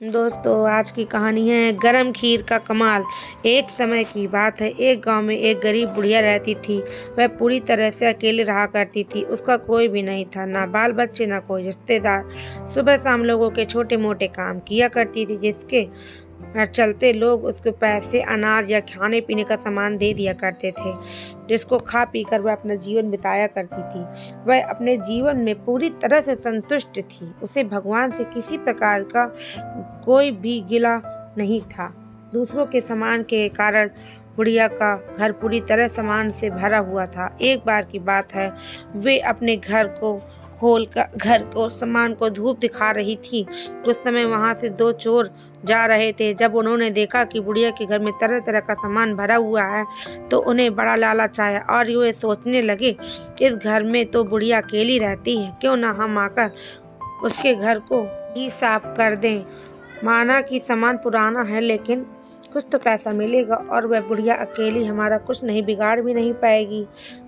दोस्तों आज की कहानी है गरम खीर का कमाल। एक समय की बात है, एक गांव में एक गरीब बुढ़िया रहती थी। वह पूरी तरह से अकेले रहा करती थी। उसका कोई भी नहीं था, ना बाल बच्चे ना कोई रिश्तेदार। सुबह शाम लोगों के छोटे मोटे काम किया करती थी, जिसके चलते लोग उसको पैसे, अनाज या खाने पीने का सामान दे दिया करते थे, जिसको खा पी कर वह अपना जीवन बिताया करती थी। वह अपने जीवन में पूरी तरह से संतुष्ट थी। उसे भगवान से किसी प्रकार का कोई भी गिला नहीं था। दूसरों के सामान के कारण बुढ़िया का घर पूरी तरह सामान से भरा हुआ था। एक बार की बात है, वे अपने घर को सामान को धूप दिखा रही थी। उस समय वहां से दो चोर जा रहे थे। जब उन्होंने देखा कि बुढ़िया के घर में तरह तरह का सामान भरा हुआ है, तो उन्हें बड़ा लालच आया और वे सोचने लगे, इस घर में तो बुढ़िया अकेली रहती है, क्यों ना हम आकर उसके घर को ही साफ कर दें। माना कि सामान पुराना है, लेकिन कुछ तो पैसा मिलेगा और वह बुढ़िया अकेली हमारा कुछ नहीं बिगाड़ भी नहीं पाएगी।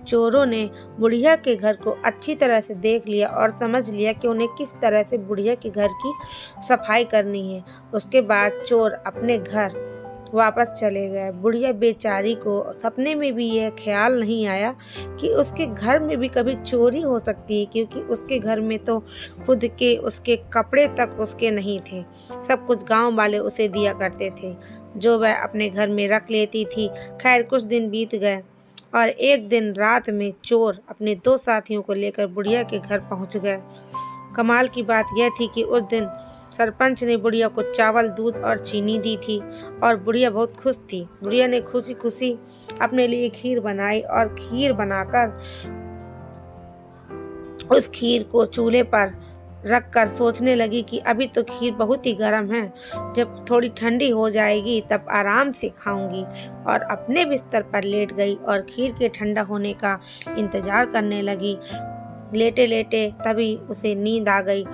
चोरों ने बुढ़िया के घर को अच्छी तरह से देख लिया और समझ लिया कि उन्हें किस तरह से बुढ़िया के घर की सफाई करनी है। उसके बाद चोर अपने घर वापस चले गए। बुढ़िया बेचारी को सपने में भी यह ख्याल नहीं आया कि उसके घर में भी कभी चोरी हो सकती है, क्योंकि उसके घर में तो खुद के उसके कपड़े तक उसके नहीं थे। सब कुछ गांव वाले उसे दिया करते थे, जो वह अपने घर में रख लेती थी। खैर कुछ दिन बीत गए और एक दिन रात में चोर अपने दो साथियों को लेकर बुढ़िया के घर पहुंच गए। कमाल की बात यह थी कि उस दिन सरपंच ने बुढ़िया को चावल, दूध और चीनी दी थी और बुढ़िया बहुत खुश थी। बुढ़िया ने खुशी खुशी अपने लिए खीर बनाई और खीर बनाकर उस खीर को चूल्हे पर रखकर सोचने लगी कि अभी तो खीर बहुत ही गर्म है, जब थोड़ी ठंडी हो जाएगी तब आराम से खाऊंगी। और अपने बिस्तर पर लेट गई और खीर के ठंडा होने का इंतजार करने लगी। लेटे लेटे तभी उसे नींद आ गई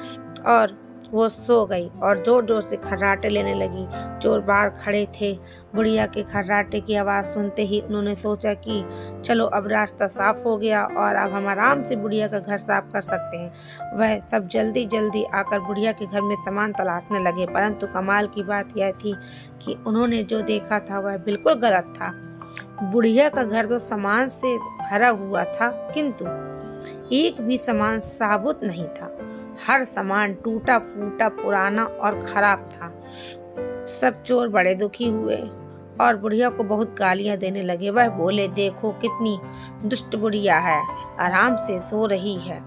और वो सो गई और जोर जोर से खर्राटे लेने लगी। चोर बाहर खड़े थे। बुढ़िया के खर्राटे की आवाज़ सुनते ही उन्होंने सोचा कि चलो अब रास्ता साफ हो गया और अब हम आराम से बुढ़िया का घर साफ कर सकते हैं। वह सब जल्दी जल्दी आकर बुढ़िया के घर में सामान तलाशने लगे, परंतु कमाल की बात यह थी कि उन्होंने जो देखा था वह बिल्कुल गलत था। बुढ़िया का घर तो सामान से भरा हुआ था, किंतु एक भी सामान साबुत नहीं था। हर सामान टूटा फूटा, पुराना और खराब था। सब चोर बड़े दुखी हुए और बुढ़िया को बहुत गालियां देने लगे। वह बोले, देखो कितनी दुष्ट बुढ़िया है, आराम से सो रही है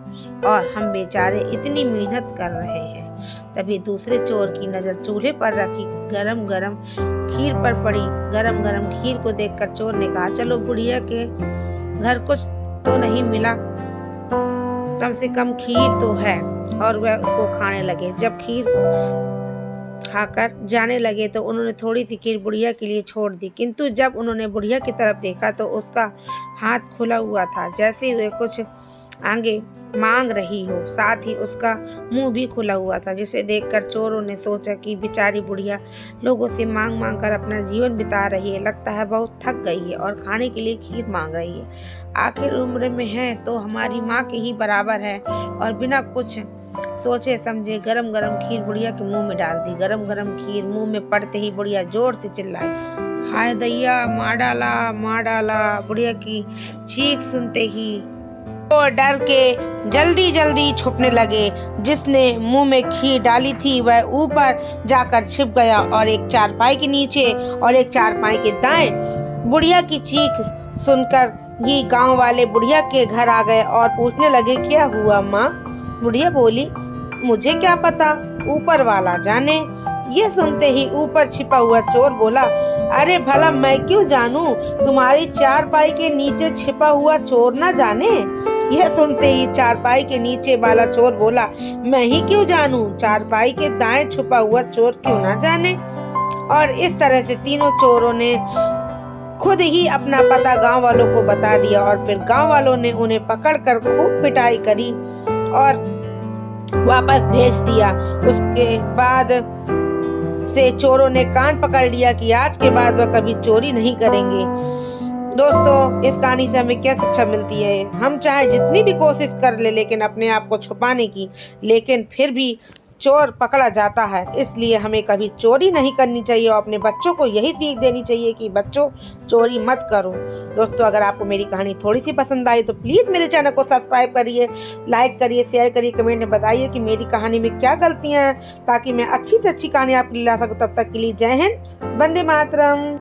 और हम बेचारे इतनी मेहनत कर रहे हैं। तभी दूसरे चोर की नजर चूल्हे पर रखी गरम गरम खीर पर पड़ी। गरम गरम खीर को देखकर चोर ने कहा, चलो बुढ़िया के घर कुछ तो नहीं मिला, कम से कम खीर तो है। और वह उसको खाने लगे। जब खीर खाकर जाने लगे तो उन्होंने थोड़ी सी खीर बुढ़िया के लिए छोड़ दी, किंतु जब उन्होंने बुढ़िया की तरफ देखा तो उसका हाथ खुला हुआ था, जैसे वे कुछ आगे मांग रही हो। साथ ही उसका मुंह भी खुला हुआ था, जिसे देखकर चोरों ने सोचा कि बेचारी बुढ़िया लोगों से मांग मांग कर अपना जीवन बिता रही है, लगता है बहुत थक गई है और खाने के लिए खीर मांग रही है। आखिर उम्र में है तो हमारी माँ के ही बराबर है। और बिना कुछ सोचे समझे गरम गरम खीर बुढ़िया के मुंह में डाल दी। गरम गरम खीर मुंह में पड़ते ही बुढ़िया जोर से चिल्लाई, हाय दैया, मार डाला, मार डाला। बुढ़िया की चीख सुनते ही तो डर के जल्दी जल्दी छुपने लगे। जिसने मुंह में खीर डाली थी वह ऊपर जाकर छिप गया और एक चारपाई के नीचे और एक चारपाई के दाएं। बुढ़िया की चीख सुनकर ही गांव वाले बुढ़िया के घर आ गए और पूछने लगे, क्या हुआ माँ? बुढ़िया बोली, मुझे क्या पता, ऊपर वाला जाने। ये सुनते ही ऊपर छिपा हुआ चोर बोला, अरे भला मैं क्यों जानूं, तुम्हारी चारपाई के नीचे छिपा हुआ चोर ना जाने। यह सुनते ही चारपाई के नीचे वाला चोर बोला, मैं ही क्यों जानूं, चारपाई के दाएं छुपा हुआ चोर क्यों ना जाने। और इस तरह से तीनों चोरों ने खुद ही अपना पता गांव वालों को बता दिया और फिर गांव वालों ने उन्हें पकड़कर खूब पिटाई करी और वापस भेज दिया। उसके बाद से चोरों ने कान पकड़ लिया कि आज के बाद वह कभी चोरी नहीं करेंगे। दोस्तों, इस कहानी से हमें क्या शिक्षा मिलती है? हम चाहे जितनी भी कोशिश कर ले लेकिन अपने आप को छुपाने की, लेकिन फिर भी चोर पकड़ा जाता है। इसलिए हमें कभी चोरी नहीं करनी चाहिए और अपने बच्चों को यही सीख देनी चाहिए कि बच्चों चोरी मत करो। दोस्तों, अगर आपको मेरी कहानी थोड़ी सी पसंद आई तो प्लीज़ मेरे चैनल को सब्सक्राइब करिए, लाइक करिए, शेयर करिए, कमेंट में बताइए कि मेरी कहानी में क्या गलतियाँ हैं, ताकि मैं अच्छी से अच्छी कहानी आपके लिए ला सकूँ। तब तक के लिए जय हिंद, वंदे मातरम।